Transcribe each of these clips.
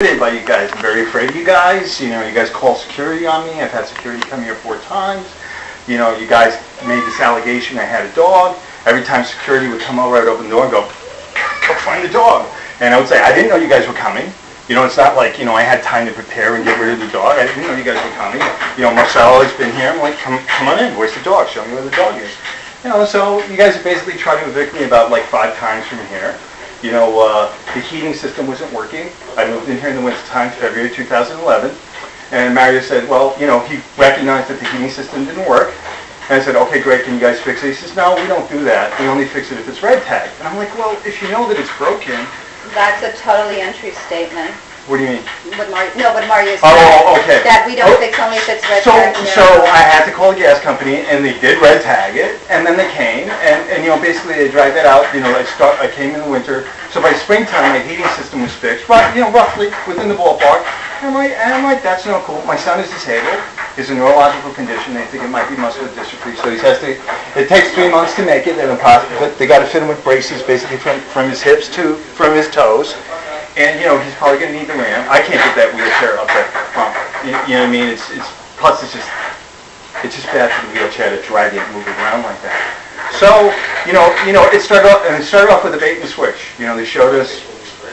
By you guys. I'm very afraid of you guys. You know, you guys call security on me. I've had security come here 4 times. You know, you guys made this allegation I had a dog. Every time security would come over, I'd open the door and go find the dog. And I would say, I didn't know you guys were coming. You know, it's not like, you know, I had time to prepare and get rid of the dog. I didn't know you guys were coming. You know, Marcelo's been here. I'm like, come on in. Where's the dog? Show me where the dog is. You know, so you guys have basically tried to evict me about like 5 times from here. You know, the heating system wasn't working. I moved in here in the winter time, February 2011. And Mario said, well, you know, he recognized that the heating system didn't work. And I said, okay, great, can you guys fix it? He says, no, we don't do that. We only fix it if it's red tagged. And I'm like, well, if you know that it's broken. That's a totally untrue statement. What do you mean? What Mario said. Oh, okay. That we don't fix only if it's red tagged. So I had to call the gas company, and they did red tag it, and then they came, and you know, basically they dried that out. You know, I came in the winter, so by springtime my heating system was fixed, but you know, roughly within the ballpark. And I'm like, that's no cool. My son is disabled. He's a neurological condition. They think it might be muscular dystrophy, so he has to. It takes 3 months to make it. But they got to fit him with braces, basically from his hips to from his toes. And you know, he's probably going to need the ramp. I can't get that wheelchair up that front. You know what I mean? It's plus it's just bad for the wheelchair to drag it and move it around like that. So you know, it started off with a bait and switch. You know, they showed us.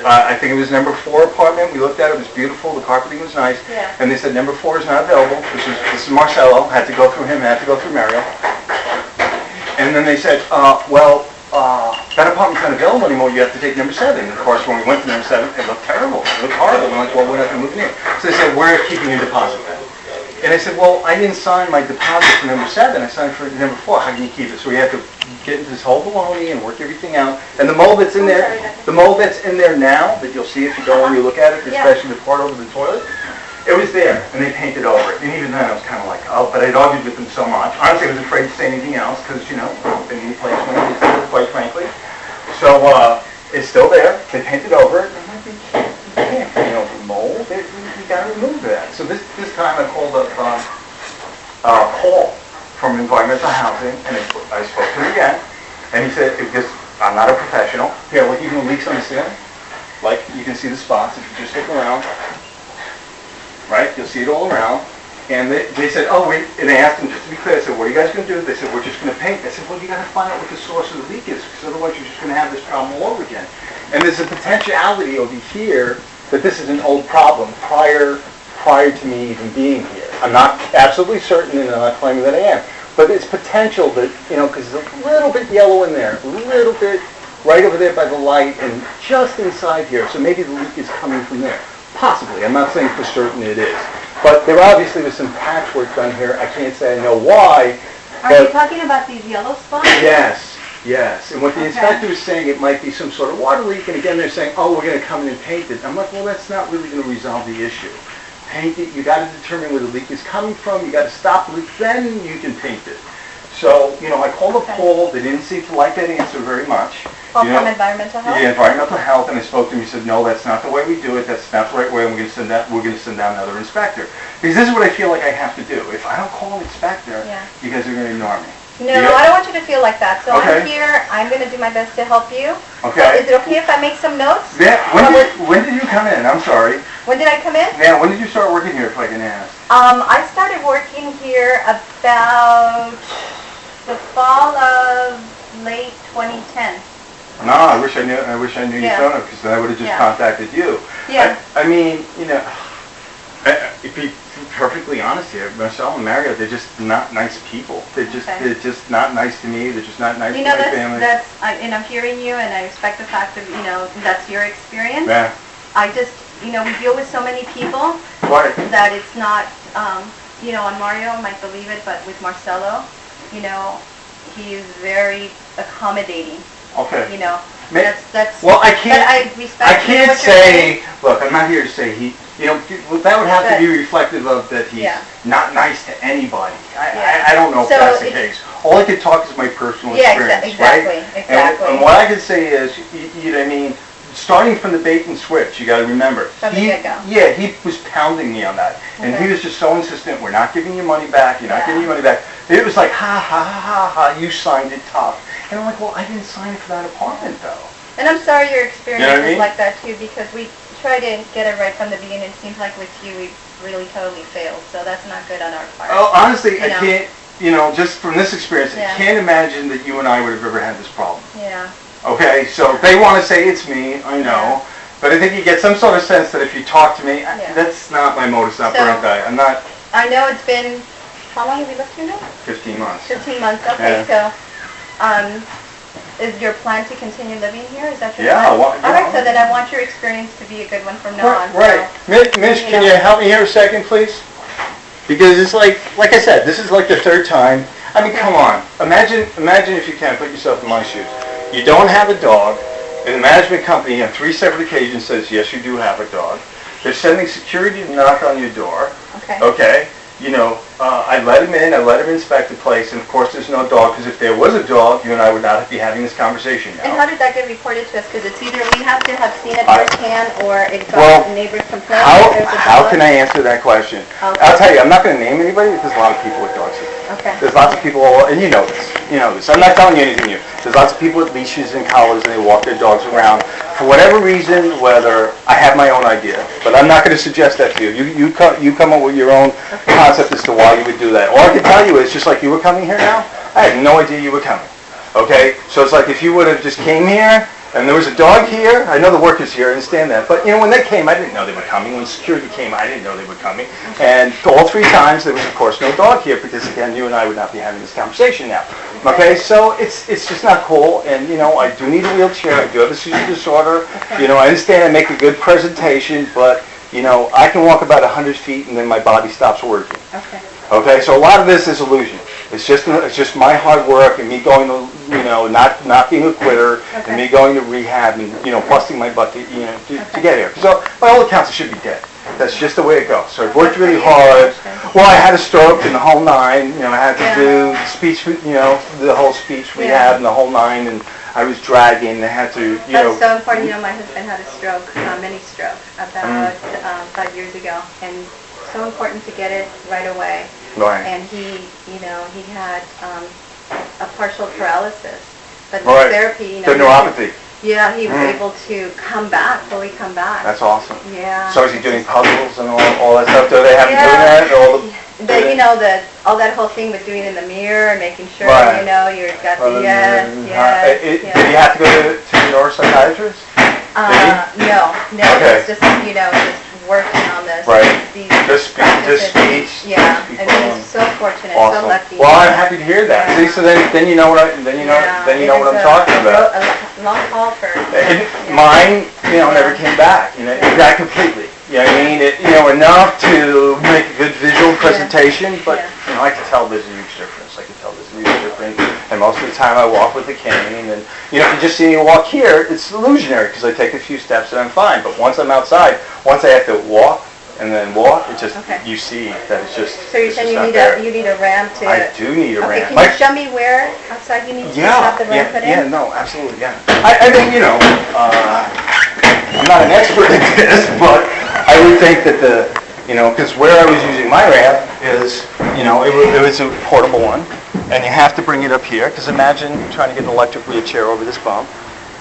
I think it was number 4 apartment. We looked at it. It was beautiful. The carpeting was nice. Yeah. And they said number 4 is not available. This is Marcelo. I had to go through him. I had to go through Mario. And then they said, that apartment's not available anymore. You have to take number 7. And of course, when we went to number 7, it looked terrible. It looked horrible. We're like, well, we're not going to move in here. So they said, we're keeping your deposit then. And I said, well, I didn't sign my deposit for number 7. I signed for number 4. How can you keep it? So we had to get into this whole baloney and work everything out. And the mold that's in there, now that you'll see if you go and you look at it, especially the part over the toilet, it was there, and they painted over it. And even then, I was kind of like, oh, but I'd argued with them so much. Honestly, I was afraid to say anything else because, you know, they need a place when I did, quite frankly. So it's still there. They painted over it. And I'm like, you can't, you know, the mold. You got to remove that. So this time I called up Paul from Environmental Housing, and I spoke to him again, and he said, I'm not a professional. Here, look, even the leaks on the ceiling. Like, you can see the spots if you just look around. Right? You'll see it all around. And they said, oh, wait, and I asked them, just to be clear, I said, what are you guys going to do? They said, we're just going to paint. I said, well, you got to find out what the source of the leak is, because otherwise you're just going to have this problem all over again. And there's a potentiality over here that this is an old problem prior to me even being here. I'm not absolutely certain, and I'm not claiming that I am. But it's potential that, you know, because it's a little bit yellow in there, a little bit right over there by the light, and just inside here. So maybe the leak is coming from there. Possibly. I'm not saying for certain it is. But there obviously was some patchwork done here. I can't say I know why. Are you talking about these yellow spots? Yes. And what the inspector is saying, it might be some sort of water leak. And again, they're saying, oh, we're going to come in and paint it. I'm like, well, that's not really going to resolve the issue. Paint it. You got to determine where the leak is coming from. You got to stop the leak. Then you can paint it. So, you know, I called up Paul. They didn't seem to like that answer very much. Paul from Environmental Health? Yeah, Environmental Health, and I spoke to him. He said, no, that's not the way we do it. That's not the right way, and we're going to send down another inspector. Because this is what I feel like I have to do. If I don't call an inspector, you guys are going to ignore me. No, I don't want you to feel like that. So I'm here. I'm going to do my best to help you. Okay. So is it okay if I make some notes? Yeah. When did you come in? I'm sorry. When did I come in? Yeah, when did you start working here, if I can ask? I started working here about the fall of late 2010. No, I wish I knew you sooner, because then I would have just contacted you. Yeah. I mean, you know, to be perfectly honest here, Marcel and Mario, they're just not nice people. They're just not nice to me. They're just not nice to my family. And I'm hearing you, and I respect the fact that, you know, that's your experience. Yeah. I just, you know, we deal with so many people that it's not, you know, on Mario, I might believe it, but with Marcelo, you know, he is very accommodating. Okay. You know, that's. Well, I can't. But I respect. I can't say. Look, I'm not here to say he. You know, that would have to be reflective of that he's not nice to anybody. I don't know if that's the case. All I could talk is my personal experience, exactly, right? Exactly. And what I can say is, you know what I mean. Starting from the bait and switch, you got to remember. From the get-go. Yeah, he was pounding me on that, and he was just so insistent. We're not giving you money back. You're not giving you money back. It was like, ha ha ha ha ha. You signed it tough, and I'm like, well, I didn't sign it for that apartment though. And I'm sorry your experience is like that too, because we try to get it right from the beginning. It seems like with you, we really totally failed. So that's not good on our part. Oh, honestly, I know? can't, just from this experience, I can't imagine that you and I would have ever had this problem. Yeah. Okay, so they want to say it's me, I know. Yeah. But I think you get some sort of sense that if you talk to me, that's not my modus operandi. I'm not... I know it's been, how long have you lived here now? 15 months. 15 months, okay, so, is your plan to continue living here? Is that your plan? All right, so then I want your experience to be a good one from now on. Right. So, Miss, can you help me here a second, please? Because it's like I said, this is like the third time. I mean, come on. Imagine if you can, put yourself in my shoes. You don't have a dog, and the management company on 3 separate occasions says, yes, you do have a dog. They're sending security to knock on your door. Okay. I let him in, I let him inspect the place, and of course there's no dog, because if there was a dog, you and I would not be having this conversation now. And how did that get reported to us? Because it's either we have to have seen it firsthand, or it got neighbors complain. How can I answer that question? Okay. I'll tell you, I'm not going to name anybody, because there's a lot of people with dogs here. Okay. There's lots of people, and you know this. I'm not telling you anything new. There's lots of people with leashes and collars, and they walk their dogs around. For whatever reason, whether I have my own idea, but I'm not going to suggest that to you. You come up with your own concept as to why you would do that. All I can tell you is, just like you were coming here now, I had no idea you were coming. Okay? So it's like if you would have just came here, and there was a dog here, I know the workers here, I understand that, but when they came, I didn't know they were coming. When security came, I didn't know they were coming. And all 3 times, there was, of course, no dog here, because, again, you and I would not be having this conversation now. Okay, so it's just not cool, and, I do need a wheelchair, I do have a seizure disorder, I understand I make a good presentation, but, I can walk about 100 feet, and then my body stops working. Okay, so a lot of this is illusion. It's just my hard work and me going to, not being a quitter, and me going to rehab and, busting my butt to get here. So by all accounts, it should be dead. That's just the way it goes. So I've worked really hard. Well, I had a stroke and the whole 9. I had to do speech, the whole speech rehab and the whole 9, and I was dragging. I had to, That's so important. My husband had a stroke, mini stroke, about 5 years ago, and so important to get it right away. Right. And he had a partial paralysis, but with therapy, the neuropathy. Yeah, he was able to fully come back. That's awesome. Yeah. So is he doing puzzles and all that stuff? Do they have him doing that? All that whole thing with doing it in the mirror and making sure, you've got the, Did he have to go to a neuropsychiatrist? No. Okay. It's just, just working on this. Right. Just speech. Yeah. I mean, he's so fortunate, awesome. so lucky. Well, I'm happy to hear that. Yeah. See, so then you know what I'm talking about. A long haul for. Mine, never came back. Back completely. Enough to make a good visual presentation, but I can tell there's a huge difference. And most of the time I walk with a cane, and if you just see me walk here, it's illusionary because I take a few steps and I'm fine. But once I'm outside, once I have to walk and then walk, it just you see that it's just. So you're saying you need a ramp to. I do need a ramp. Can you show me where outside you need to have the ramp put in? Yeah, no, absolutely, yeah. I mean, I'm not an expert in this, but I would think that because where I was using my ramp is, it was a portable one. And you have to bring it up here, because imagine trying to get an electric wheelchair over this bump.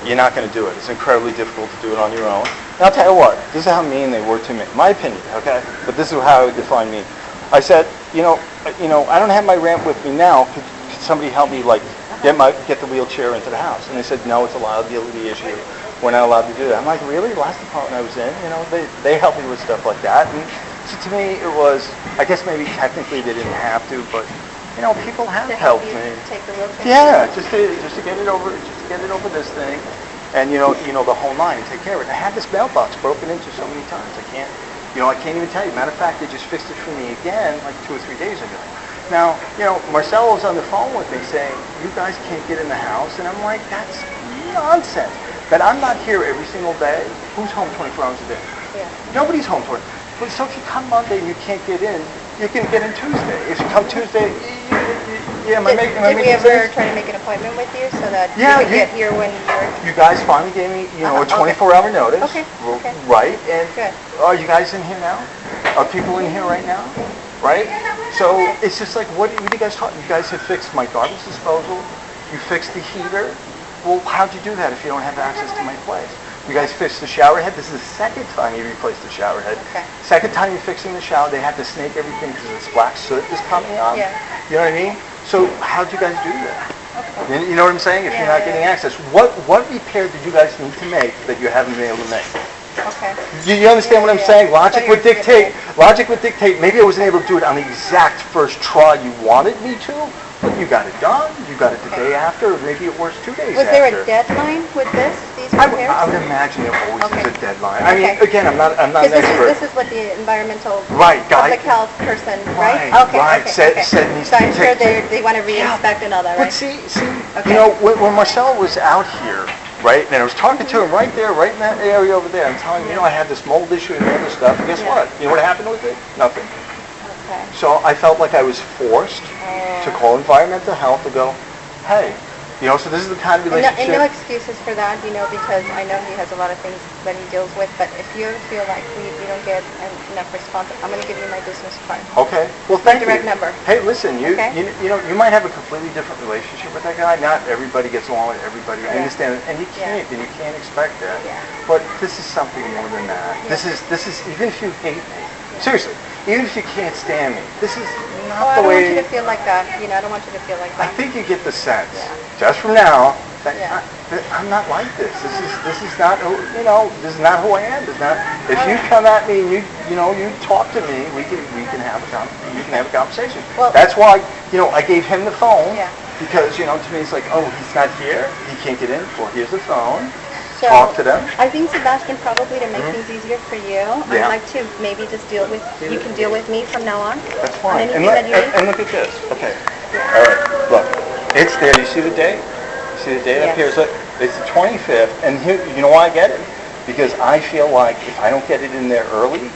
You're not going to do it. It's incredibly difficult to do it on your own. And I'll tell you what, this is how mean they were to me. My opinion, okay? But this is how I would define mean. I said, I don't have my ramp with me now. Could somebody help me, get the wheelchair into the house? And they said, no, it's a liability issue. We're not allowed to do that. I'm like, really? The last apartment I was in, they helped me with stuff like that. And so to me, it was, I guess maybe technically they didn't have to, but people have helped me. Take the wheelchair. Yeah, just to get it over this thing, and the whole 9 and take care of it. I had this mailbox broken into so many times. I can't even tell you. Matter of fact, they just fixed it for me again like 2 or 3 days ago. Now, Marcelo's on the phone with me saying, you guys can't get in the house, and I'm like, that's nonsense. But I'm not here every single day. Who's home 24 hours a day? Yeah. Nobody's home 24. But so if you come Monday and you can't get in, you can get in Tuesday. If you come Tuesday, did we ever try to make an appointment with you so that you could get here when you're... You guys finally gave me, a 24-hour notice. Okay. Right, and good. Are you guys in here now? Are people in here right now? Right? So it's just like, what do you guys talk? You guys have fixed my garbage disposal. You fixed the heater. Well, how'd you do that if you don't have access to my place? You guys fixed the shower head. This is the second time you replaced the shower head. Okay. Second time you're fixing the shower, they had to snake everything because this black soot is coming on. Yeah. You know what I mean? So how'd you guys do that? Okay. You know what I'm saying? If you're not getting access, what repair did you guys need to make that you haven't been able to make? Okay. You understand what I'm saying? Logic So would dictate. Logic would dictate. Maybe I wasn't able to do it on the exact first try you wanted me to, but you got it done. You got it the day after, or maybe it was 2 days Was after. there a deadline with these I repairs? would imagine there always Okay. is a deadline. I mean, Okay. again, I'm not an Because expert. this is what the environmental Guy. public health person, right? Right, Okay, right. okay, Said okay. needs So to I'm sure take- they want to re-inspect and all that, But right? see, Okay. you know, when Marcel was out here, right, and I was talking to him right there, right in that area over there, I'm telling him, you know, I had this mold issue and other stuff, and guess Yeah. what? You know what happened with it? Nothing. Okay. So I felt like I was forced to call environmental health to go, hey, you know, so this is the kind of And relationship. no excuses for that, you know, because I know he has a lot of things that he deals with, but if you feel like we don't get enough response, I'm going to give you my business card. Okay. Well, thank you. direct number. Hey, listen, you Okay. you know, you might have a completely different relationship with that guy. Not everybody gets along with everybody. I Yeah. understand, and you Yeah. can't expect that. Yeah. But this is something more than that. Yeah. This is even if you hate me, seriously, even if you can't stand me, this is Oh, not I the don't want you way. to feel like that. You know, I don't want you to feel like I that. think you get the sense, Yeah. just from now, that Yeah. that I'm not like this. This is not who, you know, this is not who I am. This is not. If you Alright. come at me and you talk to me, we can have a conversation. Well- That's why, you know, I gave him the phone. Yeah. Because, you know, to me it's like, oh, he's not here, he can't get in. Well, here's the phone. So, Talk to them. I think, Sebastian, probably to make things easier for you, Yeah. I'd like to maybe just you can deal with me from now on. That's fine. Anything And look, that you need? and look at this. Okay. All right. Look, it's there. You see the date? You see the date up Yes. here? So it's the 25th. And here, you know why I get it? Because I feel like if I don't get it in there early,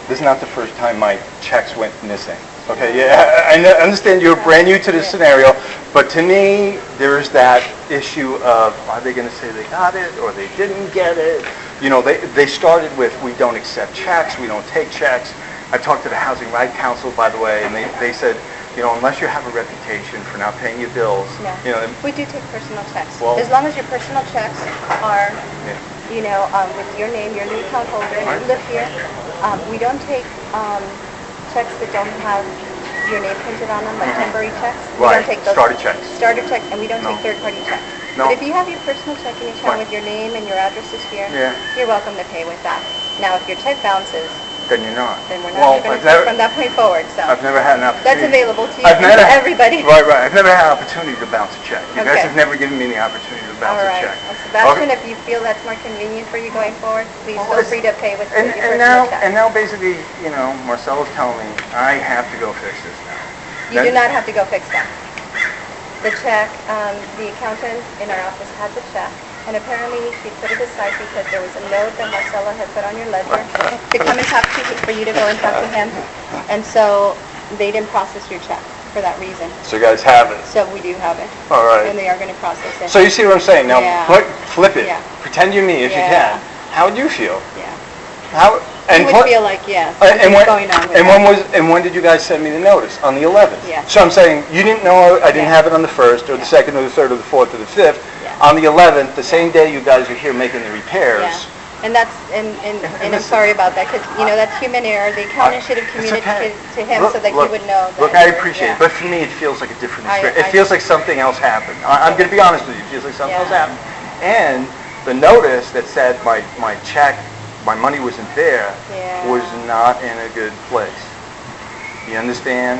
this is not the first time my checks went missing. Okay, yeah, I understand you're brand new to this scenario, but to me, there's that issue of, are they going to say they got it or they didn't get it? You know, they started with, we don't accept checks, we don't take checks. I talked to the Housing Right Council, by the way, and they said, you know, unless you have a reputation for not paying your bills, No. you know, We do take personal checks. Well- As long as your personal checks are, yeah. you know, with your name, your new account holder, and Right. you live here, we don't take checks that don't have your name printed on them, like temporary checks. We Right. don't take those. Starter checks. Starter checks, and we don't No. take third-party checks. No. But if you have your personal checking account Right. with your name and your address is here, Yeah. you're welcome to pay with that. Now, if your check bounces, Then you're not. then we're Well, not going I've to take never- from that point forward, so. I've never had an opportunity. That's available to you I've and never, to everybody. Right. I've never had an opportunity to bounce a check. You guys Okay. have never given me the opportunity to bounce All a right. check. Well, Sebastian, Okay. if you feel that's more convenient for you going forward, please Well, feel it's- free to pay with And, your and personal now, check. and now basically, you know, Marcelo's telling me I have to go fix this now. You do Then- not have to go fix that. The check, the accountant in our office has a check, and apparently she put it aside because there was a note that Marcelo had put on your ledger to come and talk to you, for you to go and talk to him, and so they didn't process your check for that reason. So you guys have it. So we do have it, All right. and they are going to process it. So you see what I'm saying? Now, Yeah. flip it. Yeah. Pretend you're me if you Yeah. can. How would you feel? Yeah. How? You would feel like, yes, and something's when, going on with and that. when did you guys send me the notice? On the 11th. Yeah. So I'm saying you didn't know I didn't Yeah. have it on the 1st or the 2nd or the 3rd or the 4th or the 5th. Yeah. On the 11th, the same day you guys are here making the repairs. Yeah. And that's, and I'm listen, sorry about that, because, you know, that's human error. The accountant should have It's communicated okay. to him Look, so that he look, would know that. Look, I appreciate yeah. it, but for me, it feels like a different I- experience. It I- feels like something else happened. I'm going to be honest with you. It feels like something Yeah. else happened. And the notice that said my check, my money wasn't there, Yeah. was not in a good place. You understand?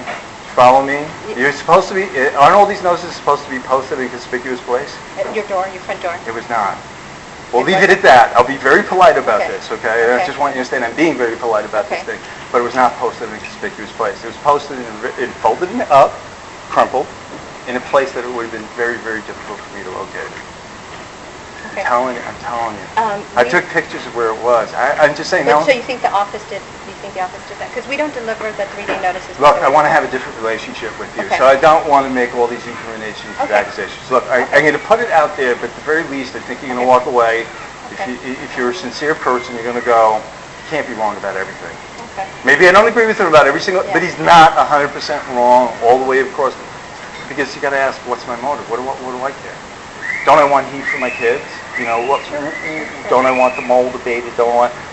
Follow me? You're supposed to be, aren't all these notices supposed to be posted in a conspicuous place? At your door, your front door. It was not. We'll It leave it wasn't? at that. I'll be very polite about Okay. this, okay? I Okay. just want you to understand I'm being very polite about this Okay. thing. But it was not posted in a conspicuous place. It was posted in folded up, crumpled, in a place that it would have been very, very difficult for me to locate it. Okay. I'm telling you. I We- took pictures of where it was. I'm just saying, But no. so you think the office did that? Because we don't deliver the 3-day notices. Look, I want to have a different relationship with you, Okay. so I don't want to make all these incriminations and Okay. accusations. Look, I'm going to put it out there, but at the very least, I think you're going to walk away. Okay. If you're a sincere person, you're going to go, can't be wrong about everything. Okay. Maybe I don't agree with him about every single, but Yeah. he's not 100% wrong all the way, of course, because you got to ask, what's my motive? What do I care? Don't I want heat for my kids? You know, don't I want the mold abated?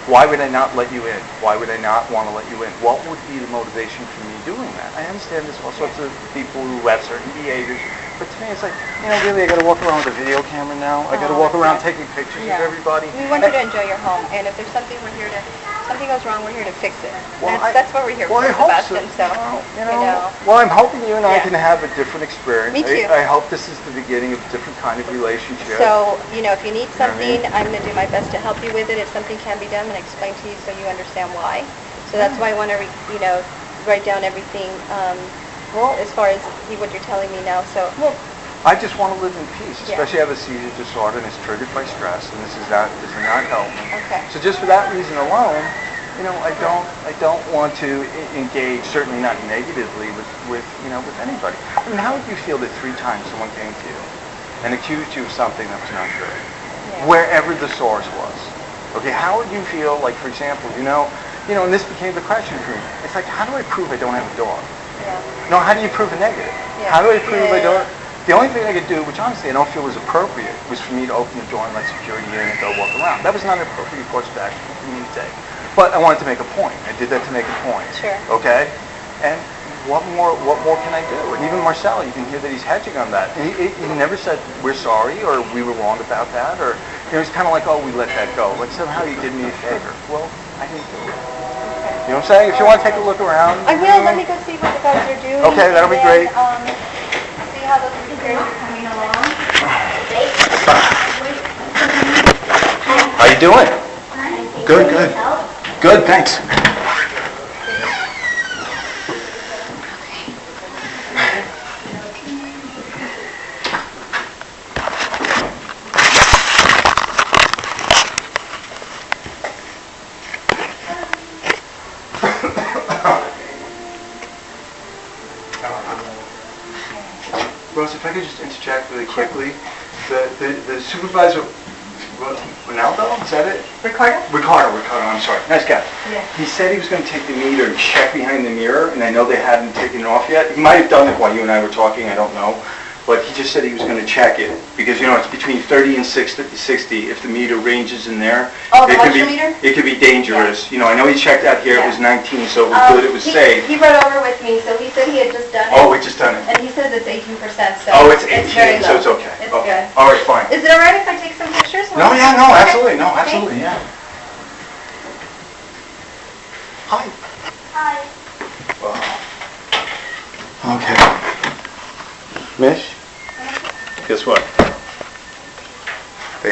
Why would I not let you in? Why would I not want to let you in? What would be the motivation for me doing that? I understand there's all sorts of people who have certain behaviors, but to me it's like, really, I got to walk around with a video camera now. I got to walk around taking pictures of everybody. We want you to enjoy your home, and if there's something something goes wrong, we're here to fix it. That's what we're here for, Sebastian. So, Well, I'm hoping you and I can have a different experience. Me too. I hope this is the beginning of a different kind of relationship. So, if you need something, I'm going to do my best to help you with it. If something can be done, I'm going to explain to you so you understand why. So that's why I want to, write down everything as far as what you're telling me now. So. I just want to live in peace, especially I have a seizure disorder and it's triggered by stress, and this does not help me. Okay. So just for that reason alone, I don't want to engage, certainly not negatively, with anybody. I mean, how would you feel that 3 times someone came to you and accused you of something that was not good, wherever the source was? Okay, how would you feel? Like, for example, and this became the question for me. It's like, how do I prove I don't have a dog? Yeah. No, how do you prove a negative? Yeah. How do I prove I don't? The only thing I could do, which honestly I don't feel was appropriate, was for me to open the door and let security in and go walk around. That was not an appropriate course of action for me to take. But I wanted to make a point. I did that to make a point. Sure. Okay? And what more can I do? And even Marcel, you can hear that he's hedging on that. And he never said, we're sorry, or we were wrong about that, or it's kind of like, oh, we let that go. Like somehow you did me a favor. Well, I didn't do it. Okay. You know what I'm saying? If you want to take a look around. I will. Let me go see what the guys are doing. Okay, that'll be great. See how those repairs are coming along. How you doing? Good. Good, thanks. Rose, if I could just interject really quickly. The supervisor, Ronaldo, is that it? Ricardo, I'm sorry. Nice guy. Yeah. He said he was going to take the meter and check behind the mirror, and I know they hadn't taken it off yet. He might have done it while you and I were talking, I don't know. But he just said he was going to check it, because it's between 30 and 60. If the meter ranges in there, the moisture meter? It could be dangerous. Yeah. I know he checked out here, it was 19, so it was good, it was safe. He rode over with me, so he said he had just done it. Oh, we just done it. And he says it's 18%, so it's 18, very low. so it's okay. It's good. All right, fine. Is it all right if I take some pictures? No, absolutely, Okay. yeah. Hi. Hi. Okay. Mish, guess what?